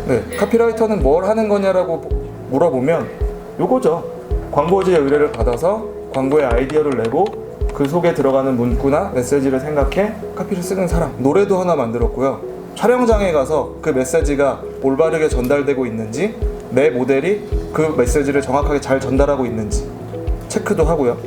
네, 카피라이터는 뭘 하는 거냐라고 물어보면 요거죠. 광고주의 의뢰를 받아서 광고의 아이디어를 내고 그 속에 들어가는 문구나 메시지를 생각해 카피를 쓰는 사람. 노래도 하나 만들었고요. 촬영장에 가서 그 메시지가 올바르게 전달되고 있는지, 내 모델이 그 메시지를 정확하게 잘 전달하고 있는지 체크도 하고요.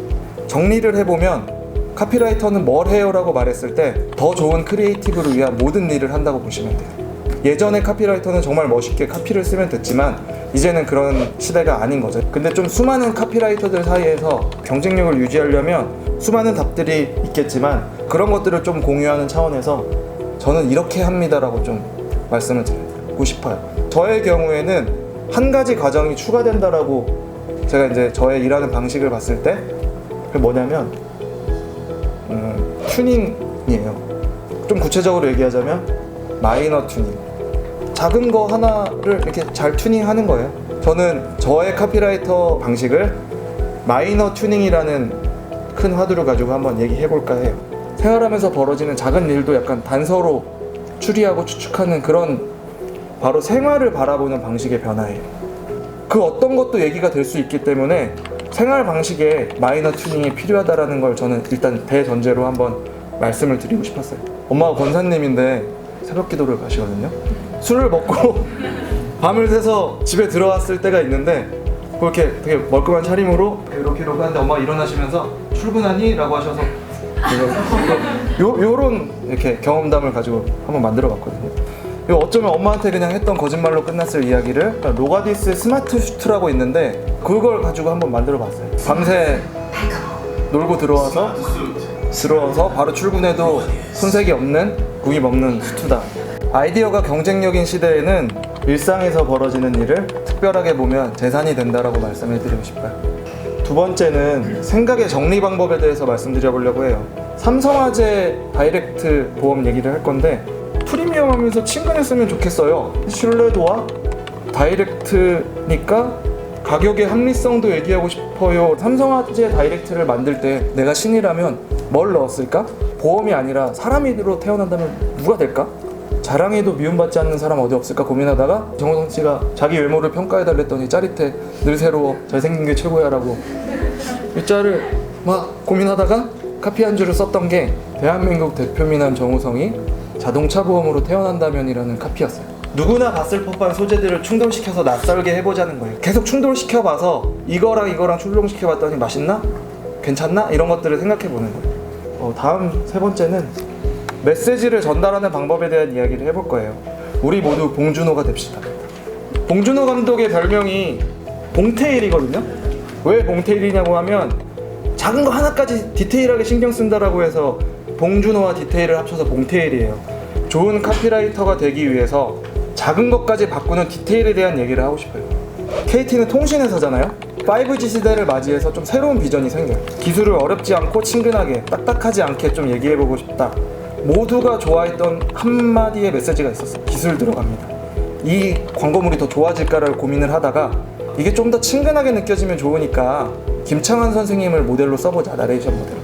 정리를 해보면 카피라이터는 뭘 해요? 라고 말했을 때 더 좋은 크리에이티브를 위한 모든 일을 한다고 보시면 돼요. 예전에 카피라이터는 정말 멋있게 카피를 쓰면 됐지만 이제는 그런 시대가 아닌 거죠. 근데 좀 수많은 카피라이터들 사이에서 경쟁력을 유지하려면 수많은 답들이 있겠지만 그런 것들을 좀 공유하는 차원에서 저는 이렇게 합니다라고 좀 말씀을 드리고 싶어요. 저의 경우에는 한 가지 과정이 추가된다라고 제가 이제 저의 일하는 방식을 봤을 때 그게 뭐냐면 튜닝이에요. 좀 구체적으로 얘기하자면 마이너 튜닝. 작은 거 하나를 이렇게 잘 튜닝하는 거예요. 저는 저의 카피라이터 방식을 마이너 튜닝이라는 큰 화두를 가지고 한번 얘기해볼까 해요. 생활하면서 벌어지는 작은 일도 약간 단서로 추리하고 추측하는 그런 바로 생활을 바라보는 방식의 변화예요. 그 어떤 것도 얘기가 될 수 있기 때문에 생활 방식에 마이너 튜닝이 필요하다라는 걸 저는 일단 대전제로 한번 말씀을 드리고 싶었어요. 엄마가 권사님인데 새벽 기도를 가시거든요. 술을 먹고 밤을 새서 집에 들어왔을 때가 있는데 그렇게 되게 멀끔한 차림으로 이렇게 하는데 엄마가 일어나시면서 출근하니? 라고 하셔서 요런 이렇게 경험담을 가지고 한번 만들어 봤거든요. 어쩌면 엄마한테 그냥 했던 거짓말로 끝났을 이야기를 로가디스 스마트 슈트라고 있는데 그걸 가지고 한번 만들어 봤어요. 밤새 놀고 들어와서 바로 출근해도 손색이 없는 구김 없는 수트다. 아이디어가 경쟁력인 시대에는 일상에서 벌어지는 일을 특별하게 보면 재산이 된다라고 말씀을 드리고 싶어요. 두 번째는 생각의 정리 방법에 대해서 말씀드려 보려고 해요. 삼성화재 다이렉트 보험 얘기를 할 건데 프리미엄 하면서 친근했으면 좋겠어요. 신뢰도와 다이렉트니까 가격의 합리성도 얘기하고 싶어요. 삼성화재 다이렉트를 만들 때 내가 신이라면 뭘 넣었을까? 보험이 아니라 사람으로 태어난다면 누가 될까? 자랑해도 미움받지 않는 사람 어디 없을까 고민하다가 정호성 씨가 자기 외모를 평가해달랬더니 짜릿해, 늘 새로워, 잘생긴 게 최고야 라고 이 짤을 막 고민하다가 카피 한 줄을 썼던 게 대한민국 대표미남 정호성이 자동차 보험으로 태어난다면이라는 카피였어요. 누구나 봤을 법한 소재들을 충돌시켜서 낯설게 해보자는 거예요. 계속 충돌시켜봐서 이거랑 충돌시켜봤더니 맛있나? 괜찮나? 이런 것들을 생각해보는 거예요. 다음 세 번째는 메시지를 전달하는 방법에 대한 이야기를 해볼 거예요. 우리 모두 봉준호가 됩시다. 봉준호 감독의 별명이 봉테일이거든요. 왜 봉테일이냐고 하면 작은 거 하나까지 디테일하게 신경 쓴다라고 해서 봉준호와 디테일을 합쳐서 봉테일이에요. 좋은 카피라이터가 되기 위해서 작은 것까지 바꾸는 디테일에 대한 얘기를 하고 싶어요. KT는 통신회사잖아요. 5G 시대를 맞이해서 좀 새로운 비전이 생겨요. 기술을 어렵지 않고 친근하게 딱딱하지 않게 좀 얘기해보고 싶다. 모두가 좋아했던 한마디의 메시지가 있었어요. 기술 들어갑니다. 이 광고물이 더 좋아질까를 고민을 하다가 이게 좀 더 친근하게 느껴지면 좋으니까 김창완 선생님을 모델로 써보자. 나레이션 모델로.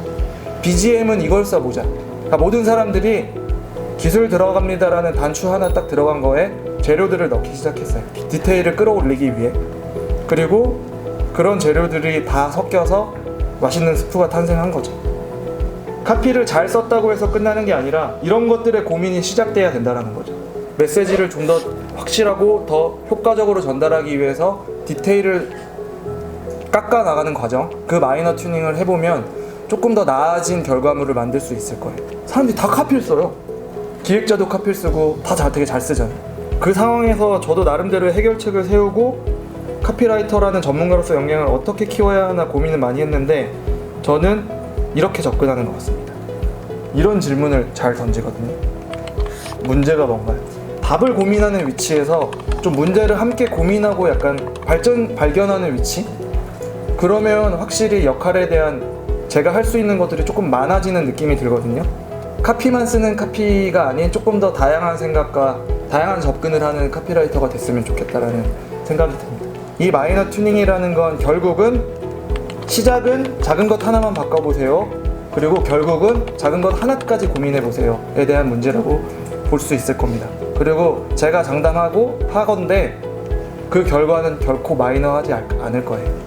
BGM은 이걸 써보자. 그러니까 모든 사람들이 기술 들어갑니다라는 단추 하나 딱 들어간 거에 재료들을 넣기 시작했어요. 디테일을 끌어올리기 위해. 그리고 그런 재료들이 다 섞여서 맛있는 스프가 탄생한 거죠. 카피를 잘 썼다고 해서 끝나는 게 아니라 이런 것들의 고민이 시작돼야 된다는 거죠. 메시지를 좀 더 확실하고 더 효과적으로 전달하기 위해서 디테일을 깎아 나가는 과정, 그 마이너 튜닝을 해보면 조금 더 나아진 결과물을 만들 수 있을 거예요. 사람들이 다 카피를 써요. 기획자도 카피를 쓰고 다 되게 잘 쓰잖아요. 그 상황에서 저도 나름대로 해결책을 세우고 카피라이터라는 전문가로서 역량을 어떻게 키워야 하나 고민을 많이 했는데 저는 이렇게 접근하는 것 같습니다. 이런 질문을 잘 던지거든요. 문제가 뭔가요? 답을 고민하는 위치에서 좀 문제를 함께 고민하고 약간 발견하는 위치? 그러면 확실히 역할에 대한 제가 할 수 있는 것들이 조금 많아지는 느낌이 들거든요. 카피만 쓰는 카피가 아닌 조금 더 다양한 생각과 다양한 접근을 하는 카피라이터가 됐으면 좋겠다라는 생각이 듭니다. 이 마이너 튜닝이라는 건 결국은 시작은 작은 것 하나만 바꿔보세요. 그리고 결국은 작은 것 하나까지 고민해보세요에 대한 문제라고 볼 수 있을 겁니다. 그리고 제가 장담하고 하건대 그 결과는 결코 마이너하지 않을 거예요.